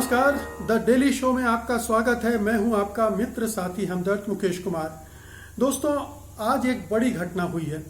नमस्कार, the daily show में आपका स्वागत है। मैं हूं आपका मित्र साथी हमदर्द मुकेश कुमार। दोस्तों, आज एक बड़ी घटना हुई है।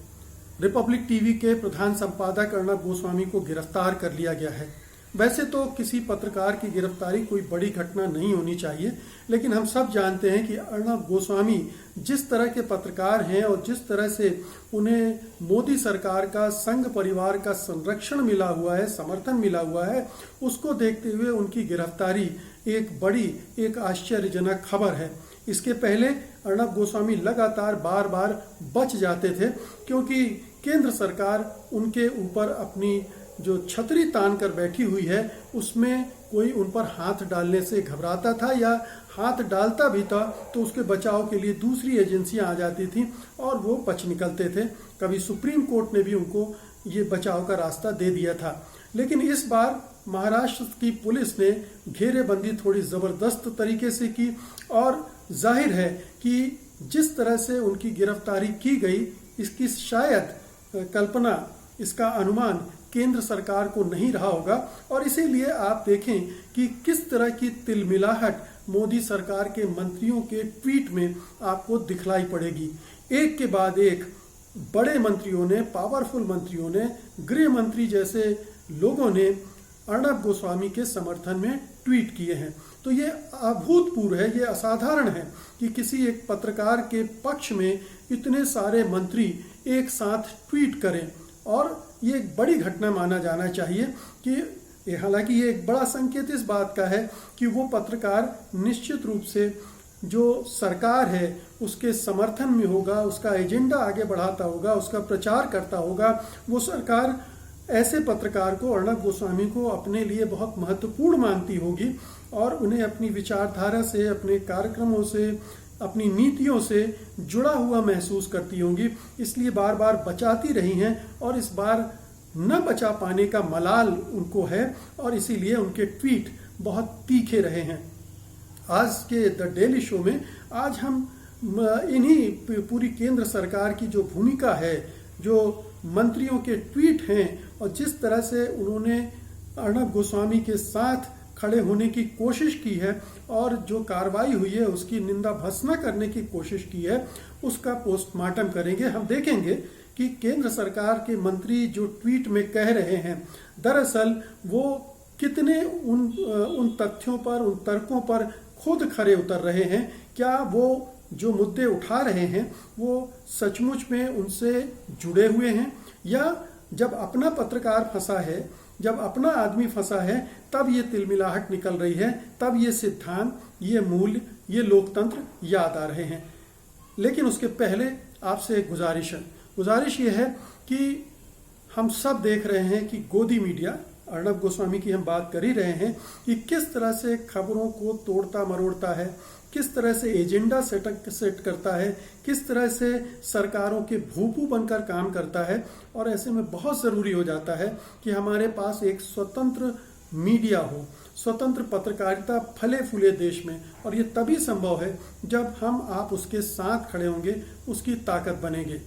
रिपब्लिक टीवी के प्रधान संपादक अर्णब गोस्वामी को गिरफ्तार कर लिया गया है। वैसे तो किसी पत्रकार की गिरफ्तारी कोई बड़ी घटना नहीं होनी चाहिए, लेकिन हम सब जानते हैं कि अर्णब गोस्वामी जिस तरह के पत्रकार हैं और जिस तरह से उन्हें मोदी सरकार का, संघ परिवार का संरक्षण मिला हुआ है, समर्थन मिला हुआ है, उसको देखते हुए उनकी गिरफ्तारी एक आश्चर्यजनक खबर है। इसके पहले अर्णब गोस्वामी लगातार बार बार बच जाते थे, क्योंकि केंद्र सरकार उनके ऊपर अपनी जो छतरी तान कर बैठी हुई है उसमें कोई उन पर हाथ डालने से घबराता था, या हाथ डालता भी था तो उसके बचाव के लिए दूसरी एजेंसियां आ जाती थीं और वो बच निकलते थे। कभी सुप्रीम कोर्ट ने भी उनको ये बचाव का रास्ता दे दिया था। लेकिन इस बार महाराष्ट्र की पुलिस ने घेरेबंदी थोड़ी ज़बरदस्त तरीके से की, और जाहिर है कि जिस तरह से उनकी गिरफ्तारी की गई, इसकी शायद कल्पना, इसका अनुमान केंद्र सरकार को नहीं रहा होगा। और इसीलिए आप देखें कि किस तरह की तिलमिलाहट मोदी सरकार के मंत्रियों के ट्वीट में आपको दिखलाई पड़ेगी। एक के बाद एक बड़े मंत्रियों ने, पावरफुल मंत्रियों ने, गृह मंत्री जैसे लोगों ने अर्णब गोस्वामी के समर्थन में ट्वीट किए हैं। तो ये अभूतपूर्व है, ये असाधारण है कि किसी एक पत्रकार के पक्ष में इतने सारे मंत्री एक साथ ट्वीट करें, और ये एक बड़ी घटना माना जाना चाहिए कि हालांकि ये एक बड़ा संकेत इस बात का है कि वो पत्रकार निश्चित रूप से जो सरकार है उसके समर्थन में होगा, उसका एजेंडा आगे बढ़ाता होगा, उसका प्रचार करता होगा। वो सरकार ऐसे पत्रकार को, अर्णब गोस्वामी को, अपने लिए बहुत महत्वपूर्ण मानती होगी और उन्हें अपनी विचारधारा से, अपने कार्यक्रमों से, अपनी नीतियों से जुड़ा हुआ महसूस करती होंगी। इसलिए बार बार बचाती रही हैं, और इस बार न बचा पाने का मलाल उनको है, और इसीलिए उनके ट्वीट बहुत तीखे रहे हैं। आज के द डेली शो में आज हम इन्हीं पूरी केंद्र सरकार की जो भूमिका है, जो मंत्रियों के ट्वीट हैं, और जिस तरह से उन्होंने अर्णब गोस्वामी के साथ खड़े होने की कोशिश की है और जो कार्रवाई हुई है उसकी निंदा भत्सना करने की कोशिश की है, उसका पोस्टमार्टम करेंगे। हम देखेंगे कि केंद्र सरकार के मंत्री जो ट्वीट में कह रहे हैं, दरअसल वो कितने उन तथ्यों पर, उन तर्कों पर खुद खरे उतर रहे हैं। क्या वो जो मुद्दे उठा रहे हैं वो सचमुच में उनसे जुड़े हुए हैं, या जब अपना पत्रकार फंसा है, जब अपना आदमी फंसा है, तब ये तिलमिलाहट निकल रही है, तब ये सिद्धांत, ये मूल्य, ये लोकतंत्र याद आ रहे हैं। लेकिन उसके पहले आपसे एक गुजारिश ये है कि हम सब देख रहे हैं कि गोदी मीडिया, अर्णब गोस्वामी की हम बात कर ही रहे हैं, कि किस तरह से खबरों को तोड़ता मरोड़ता है, किस तरह से एजेंडा सेट करता है, किस तरह से सरकारों के भूपू बनकर काम करता है। और ऐसे में बहुत ज़रूरी हो जाता है कि हमारे पास एक स्वतंत्र मीडिया हो, स्वतंत्र पत्रकारिता फले फूले देश में, और ये तभी संभव है जब हम आप उसके साथ खड़े होंगे, उसकी ताकत बनेंगे।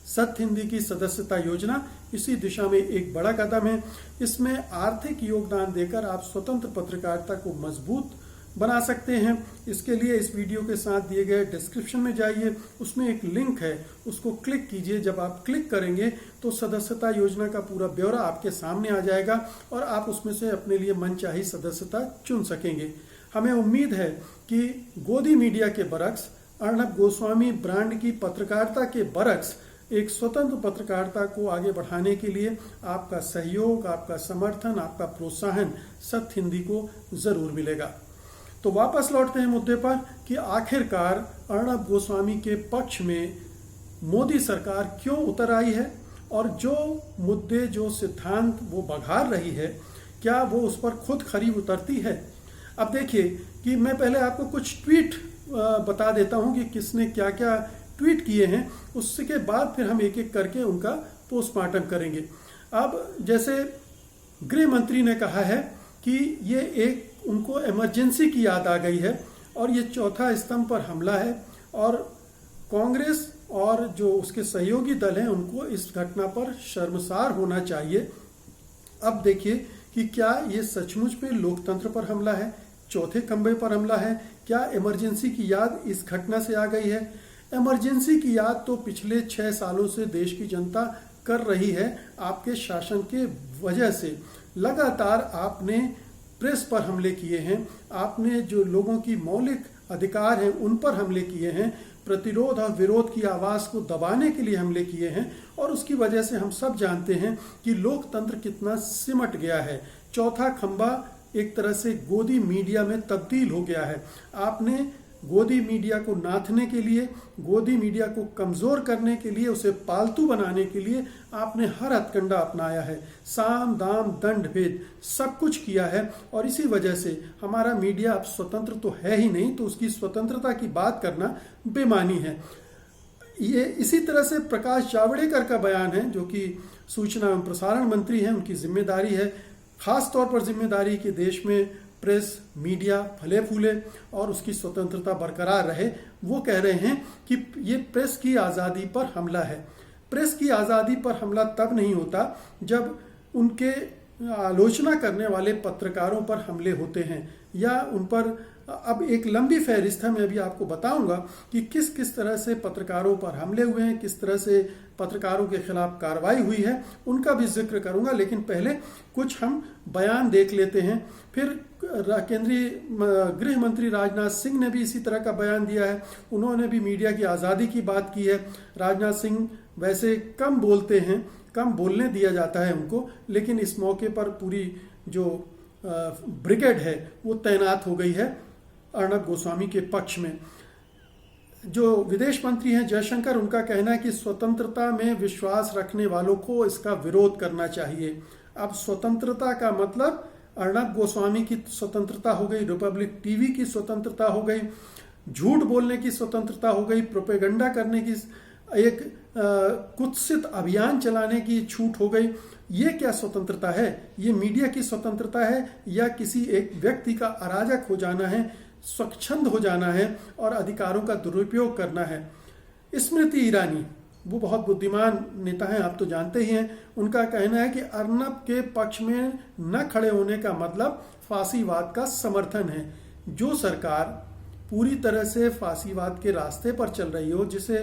सत्य हिंदी की सदस्यता योजना इसी दिशा में एक बड़ा कदम है। इसमें आर्थिक योगदान देकर आप स्वतंत्र पत्रकारिता को मजबूत बना सकते हैं। इसके लिए इस वीडियो के साथ दिए गए डिस्क्रिप्शन में जाइए, उसमें एक लिंक है, उसको क्लिक कीजिए। जब आप क्लिक करेंगे तो सदस्यता योजना का पूरा ब्यौरा आपके सामने आ जाएगा और आप उसमें से अपने लिए मनचाही सदस्यता चुन सकेंगे। हमें उम्मीद है कि गोदी मीडिया के बरक्स, अर्णब गोस्वामी ब्रांड की पत्रकारिता के बरक्स, एक स्वतंत्र पत्रकारिता को आगे बढ़ाने के लिए आपका सहयोग, आपका समर्थन, आपका प्रोत्साहन सत्य हिंदी को जरूर मिलेगा। तो वापस लौटते हैं मुद्दे पर कि आखिरकार अर्णब गोस्वामी के पक्ष में मोदी सरकार क्यों उतर आई है, और जो मुद्दे, जो सिद्धांत वो बघार रही है, क्या वो उस पर खुद खरी उतरती है। अब देखिए कि मैं पहले आपको कुछ ट्वीट बता देता हूं कि किसने क्या क्या ट्वीट किए हैं, उसके बाद फिर हम एक एक करके उनका पोस्टमार्टम करेंगे। अब जैसे गृह मंत्री ने कहा है कि ये एक उनको इमरजेंसी की याद आ गई है, और ये चौथा स्तंभ पर हमला है, और कांग्रेस और जो उसके सहयोगी दल हैं उनको इस घटना पर शर्मसार होना चाहिए। अब देखिए कि कि क्या ये सचमुच में लोकतंत्र पर हमला है, चौथे खंभे पर हमला है, क्या इमरजेंसी की याद इस घटना से आ गई है। इमरजेंसी की याद तो पिछले 6 सालों से देश की जनता कर रही है। आपके शासन के वजह से लगातार आपने प्रेस पर हमले किए हैं, आपने जो लोगों की मौलिक अधिकार हैं उन पर हमले किए हैं, प्रतिरोध और विरोध की आवाज को दबाने के लिए हमले किए हैं, और उसकी वजह से हम सब जानते हैं कि लोकतंत्र कितना सिमट गया है। चौथा खंभा एक तरह से गोदी मीडिया में तब्दील हो गया है। आपने गोदी मीडिया को नाथने के लिए, गोदी मीडिया को कमजोर करने के लिए, उसे पालतू बनाने के लिए आपने हर हथकंडा अपनाया है। साम दाम दंड भेद सब कुछ किया है, और इसी वजह से हमारा मीडिया अब स्वतंत्र तो है ही नहीं, तो उसकी स्वतंत्रता की बात करना बेमानी है। ये इसी तरह से प्रकाश जावड़ेकर का बयान है, जो कि सूचना एवं प्रसारण मंत्री हैं, उनकी जिम्मेदारी है, खास तौर पर जिम्मेदारी कि देश में प्रेस मीडिया फले फूले और उसकी स्वतंत्रता बरकरार रहे। वो कह रहे हैं कि ये प्रेस की आज़ादी पर हमला है। प्रेस की आज़ादी पर हमला तब नहीं होता जब उनके आलोचना करने वाले पत्रकारों पर हमले होते हैं, या उन पर अब एक लंबी फहरिस्त है, मैं अभी आपको बताऊंगा कि किस किस तरह से पत्रकारों पर हमले हुए हैं, किस तरह से पत्रकारों के खिलाफ कार्रवाई हुई है, उनका भी जिक्र करूंगा। लेकिन पहले कुछ हम बयान देख लेते हैं। फिर केंद्रीय गृह मंत्री राजनाथ सिंह ने भी इसी तरह का बयान दिया है। उन्होंने भी मीडिया की आज़ादी की बात की है। राजनाथ सिंह वैसे कम बोलते हैं, कम बोलने दिया जाता है उनको, लेकिन इस मौके पर पूरी जो ब्रिगेड है वो तैनात हो गई है अर्णब गोस्वामी के पक्ष में। जो विदेश मंत्री हैं जयशंकर, उनका कहना है कि स्वतंत्रता में विश्वास रखने वालों को इसका विरोध करना चाहिए। अब स्वतंत्रता का मतलब अर्णब गोस्वामी की स्वतंत्रता हो गई, रिपब्लिक टीवी की स्वतंत्रता हो गई, झूठ बोलने की स्वतंत्रता हो गई, प्रोपेगेंडा करने की, एक कुत्सित अभियान चलाने की छूट हो गई। ये क्या स्वतंत्रता है? ये मीडिया की स्वतंत्रता है या किसी एक व्यक्ति का अराजक हो जाना है, स्वच्छंद हो जाना है और अधिकारों का दुरुपयोग करना है? स्मृति ईरानी, वो बहुत बुद्धिमान नेता हैं, आप तो जानते ही हैं। उनका कहना है कि अर्नब के पक्ष में न खड़े होने का मतलब फांसीवाद का समर्थन है। जो सरकार पूरी तरह से फांसीवाद के रास्ते पर चल रही हो, जिसे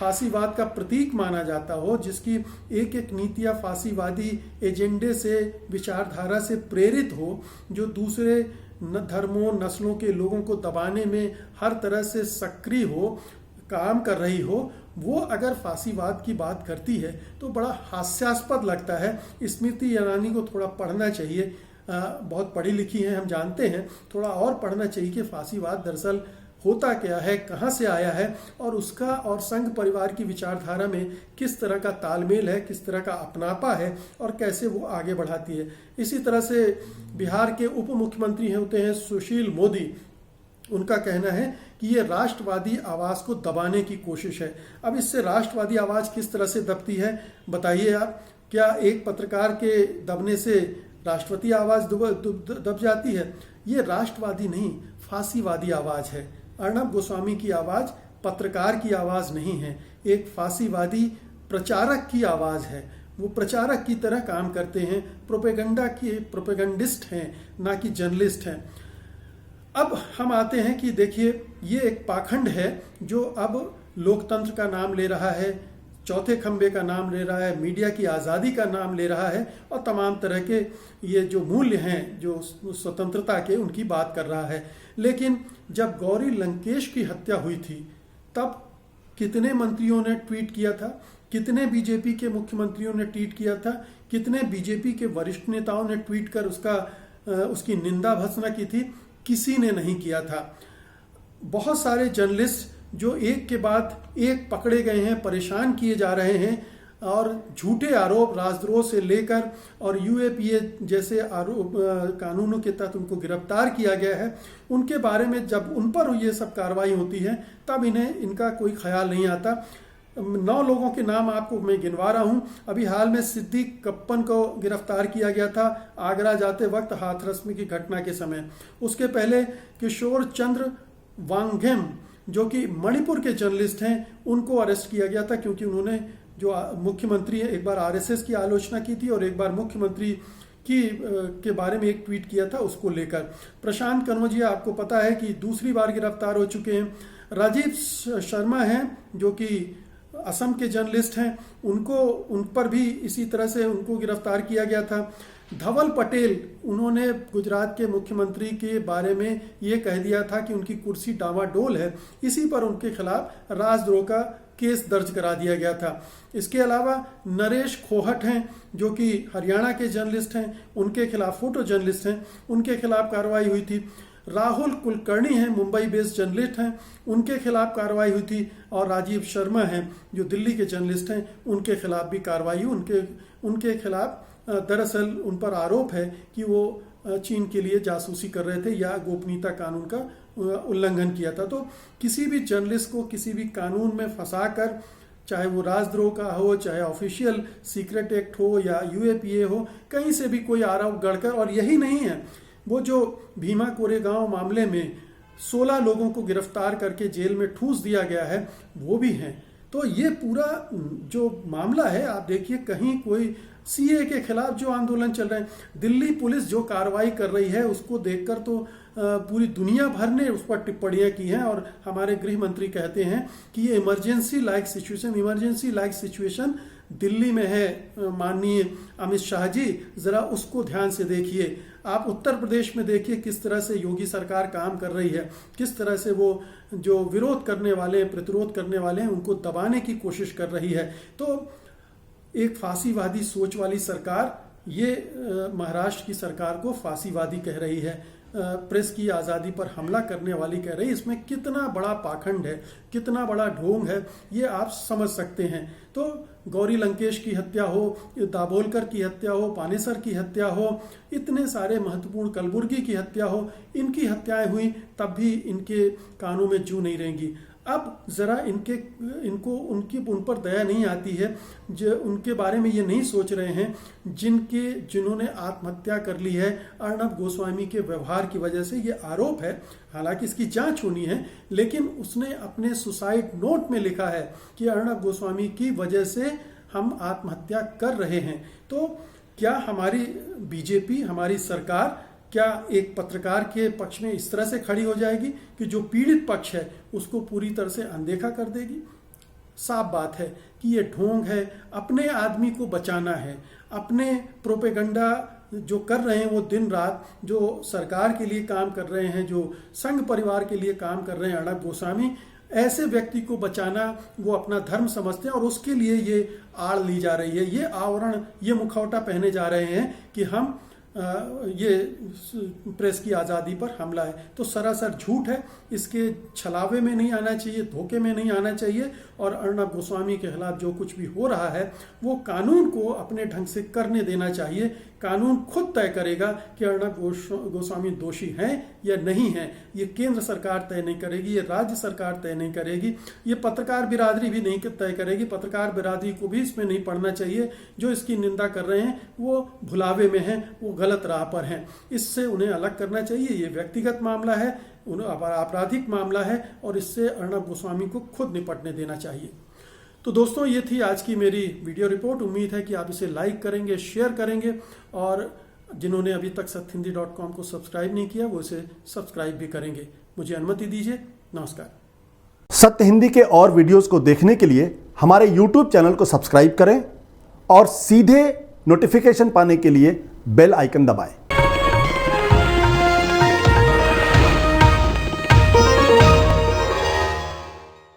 फांसीवाद का प्रतीक माना जाता हो, जिसकी एक एक नीतियाँ फांसीवादी एजेंडे से, विचारधारा से प्रेरित हो, जो दूसरे धर्मों नस्लों के लोगों को दबाने में हर तरह से सक्रिय हो, काम कर रही हो, वो अगर फांसीवाद की बात करती है तो बड़ा हास्यास्पद लगता है। स्मृति ईरानी को थोड़ा पढ़ना चाहिए, बहुत पढ़ी लिखी हैं, हम जानते हैं, थोड़ा और पढ़ना चाहिए कि फांसीवाद दरअसल होता क्या है, कहाँ से आया है, और उसका और संघ परिवार की विचारधारा में किस तरह का तालमेल है, किस तरह का अपनापा है और कैसे वो आगे बढ़ाती है। इसी तरह से बिहार के उप मुख्यमंत्री होते हैं सुशील मोदी, उनका कहना है कि ये राष्ट्रवादी आवाज़ को दबाने की कोशिश है। अब इससे राष्ट्रवादी आवाज़ किस तरह से दबती है बताइए आप? क्या एक पत्रकार के दबने से राष्ट्रवादी आवाज़ दब जाती है? ये राष्ट्रवादी नहीं, फांसीवादी आवाज़ है। अर्णब गोस्वामी की आवाज़ पत्रकार की आवाज़ नहीं है, एक फांसीवादी प्रचारक की आवाज़ है। वो प्रचारक की तरह काम करते हैं, प्रोपेगेंडिस्ट हैं, ना कि जर्नलिस्ट हैं। अब हम आते हैं कि देखिए, ये एक पाखंड है जो अब लोकतंत्र का नाम ले रहा है, चौथे खंबे का नाम ले रहा है, मीडिया की आज़ादी का नाम ले रहा है और तमाम तरह के ये जो मूल्य हैं जो स्वतंत्रता के, उनकी बात कर रहा है। लेकिन जब गौरी लंकेश की हत्या हुई थी तब कितने मंत्रियों ने ट्वीट किया था, कितने बीजेपी के मुख्यमंत्रियों ने ट्वीट किया था, कितने बीजेपी के वरिष्ठ नेताओं ने ट्वीट कर उसकी निंदा भर्त्सना की थी? किसी ने नहीं किया था। बहुत सारे जर्नलिस्ट जो एक के बाद एक पकड़े गए हैं, परेशान किए जा रहे हैं, और झूठे आरोप, राजद्रोह से लेकर और यूएपीए जैसे आरोप कानूनों के तहत उनको गिरफ्तार किया गया है, उनके बारे में जब उन पर ये सब कार्रवाई होती है तब इनका कोई ख्याल नहीं आता। 9 लोगों के नाम आपको मैं गिनवा रहा हूं। अभी हाल में सिद्दीक कप्पन को गिरफ्तार किया गया था आगरा जाते वक्त हाथरस की घटना के समय। उसके पहले किशोर चंद्र वांगखेम जो कि मणिपुर के जर्नलिस्ट हैं, उनको अरेस्ट किया गया था क्योंकि उन्होंने जो मुख्यमंत्री है, एक बार आरएसएस की आलोचना की थी और एक बार मुख्यमंत्री के बारे में एक ट्वीट किया था, उसको लेकर। प्रशांत कनौजिया आपको पता है कि दूसरी बार गिरफ्तार हो चुके हैं। राजीव शर्मा हैं जो कि असम के जर्नलिस्ट हैं, उन पर भी इसी तरह से उनको गिरफ्तार किया गया था। धवल पटेल, उन्होंने गुजरात के मुख्यमंत्री के बारे में ये कह दिया था कि उनकी कुर्सी डावाडोल है, इसी पर उनके खिलाफ राजद्रोह का केस दर्ज करा दिया गया था। इसके अलावा नरेश खोहट हैं जो कि हरियाणा के जर्नलिस्ट हैं, उनके खिलाफ, फोटो जर्नलिस्ट हैं, उनके खिलाफ कार्रवाई हुई थी। राहुल कुलकर्णी हैं, मुंबई बेस्ड जर्नलिस्ट हैं, उनके खिलाफ कार्रवाई हुई थी। और राजीव शर्मा हैं जो दिल्ली के जर्नलिस्ट हैं, उनके खिलाफ भी कार्रवाई हुई। उनके खिलाफ दरअसल उन पर आरोप है कि वो चीन के लिए जासूसी कर रहे थे या गोपनीयता कानून का उल्लंघन किया था। तो किसी भी जर्नलिस्ट को किसी भी कानून में फंसाकर, चाहे वो राजद्रोह का हो, चाहे ऑफिशियल सीक्रेट एक्ट हो या यूएपीए हो, कहीं से भी कोई आरोप गढ़कर, और यही नहीं है, वो जो भीमा कोरेगांव मामले में 16 लोगों को गिरफ्तार करके जेल में ठूस दिया गया है, वो भी हैं। तो ये पूरा जो मामला है, आप देखिए, कहीं कोई सीए के खिलाफ जो आंदोलन चल रहे हैं, दिल्ली पुलिस जो कार्रवाई कर रही है, उसको देखकर तो पूरी दुनिया भर ने उस पर टिप्पणियां की हैं। और हमारे गृह मंत्री कहते हैं कि ये इमरजेंसी लाइक सिचुएशन दिल्ली में है। माननीय अमित शाह जी, जरा उसको ध्यान से देखिए। आप उत्तर प्रदेश में देखिए किस तरह से योगी सरकार काम कर रही है, किस तरह से वो जो विरोध करने वाले हैं, प्रतिरोध करने वाले हैं, उनको दबाने की कोशिश कर रही है। तो एक फांसीवादी सोच वाली सरकार, ये महाराष्ट्र की सरकार को फांसीवादी कह रही है, प्रेस की आज़ादी पर हमला करने वाली कह रही है। इसमें कितना बड़ा पाखंड है, कितना बड़ा ढोंग है, ये आप समझ सकते हैं। तो गौरी लंकेश की हत्या हो, दाभोलकर की हत्या हो, पानेसर की हत्या हो, इतने सारे महत्वपूर्ण, कलबुर्गी की हत्या हो, इनकी हत्याएं हुई, तब भी इनके कानों में जू नहीं रहेंगी। अब जरा उन पर दया नहीं आती है, जो उनके बारे में ये नहीं सोच रहे हैं जिन्होंने आत्महत्या कर ली है अर्णब गोस्वामी के व्यवहार की वजह से। ये आरोप है, हालांकि इसकी जांच होनी है, लेकिन उसने अपने सुसाइड नोट में लिखा है कि अर्णब गोस्वामी की वजह से हम आत्महत्या कर रहे हैं। तो क्या हमारी बीजेपी, हमारी सरकार, क्या एक पत्रकार के पक्ष में इस तरह से खड़ी हो जाएगी कि जो पीड़ित पक्ष है उसको पूरी तरह से अनदेखा कर देगी? साफ बात है कि ये ढोंग है, अपने आदमी को बचाना है, अपने प्रोपेगंडा जो कर रहे हैं वो दिन रात, जो सरकार के लिए काम कर रहे हैं, जो संघ परिवार के लिए काम कर रहे हैं अर्णब गोस्वामी, ऐसे व्यक्ति को बचाना वो अपना धर्म समझते हैं और उसके लिए ये आड़ ली जा रही है, ये आवरण, ये मुखौटा पहने जा रहे हैं कि हम ये प्रेस की आज़ादी पर हमला है। तो सरासर झूठ है, इसके छलावे में नहीं आना चाहिए, धोखे में नहीं आना चाहिए। और अर्णब गोस्वामी के खिलाफ जो कुछ भी हो रहा है वो कानून को अपने ढंग से करने देना चाहिए। कानून खुद तय करेगा कि अर्णब गोस्वामी दोषी हैं या नहीं हैं। ये केंद्र सरकार तय नहीं करेगी, ये राज्य सरकार तय नहीं करेगी, ये पत्रकार बिरादरी भी नहीं तय करेगी। पत्रकार बिरादरी को भी इसमें नहीं पड़ना चाहिए। जो इसकी निंदा कर रहे हैं वो भुलावे में हैं, वो गलत राह पर हैं, इससे उन्हें अलग करना चाहिए। ये व्यक्तिगत मामला है, आपराधिक मामला है और इससे अर्णब गोस्वामी को खुद निपटने देना चाहिए। तो दोस्तों, ये थी आज की मेरी वीडियो रिपोर्ट। उम्मीद है कि आप इसे लाइक करेंगे, शेयर करेंगे और जिन्होंने अभी तक satyhindi.com को सब्सक्राइब नहीं किया वो इसे सब्सक्राइब भी करेंगे। मुझे अनुमति दीजिए। नमस्कार। सत्य हिंदी के और वीडियोस को देखने के लिए हमारे YouTube चैनल को सब्सक्राइब करें और सीधे नोटिफिकेशन पाने के लिए बेल आइकन दबाएं।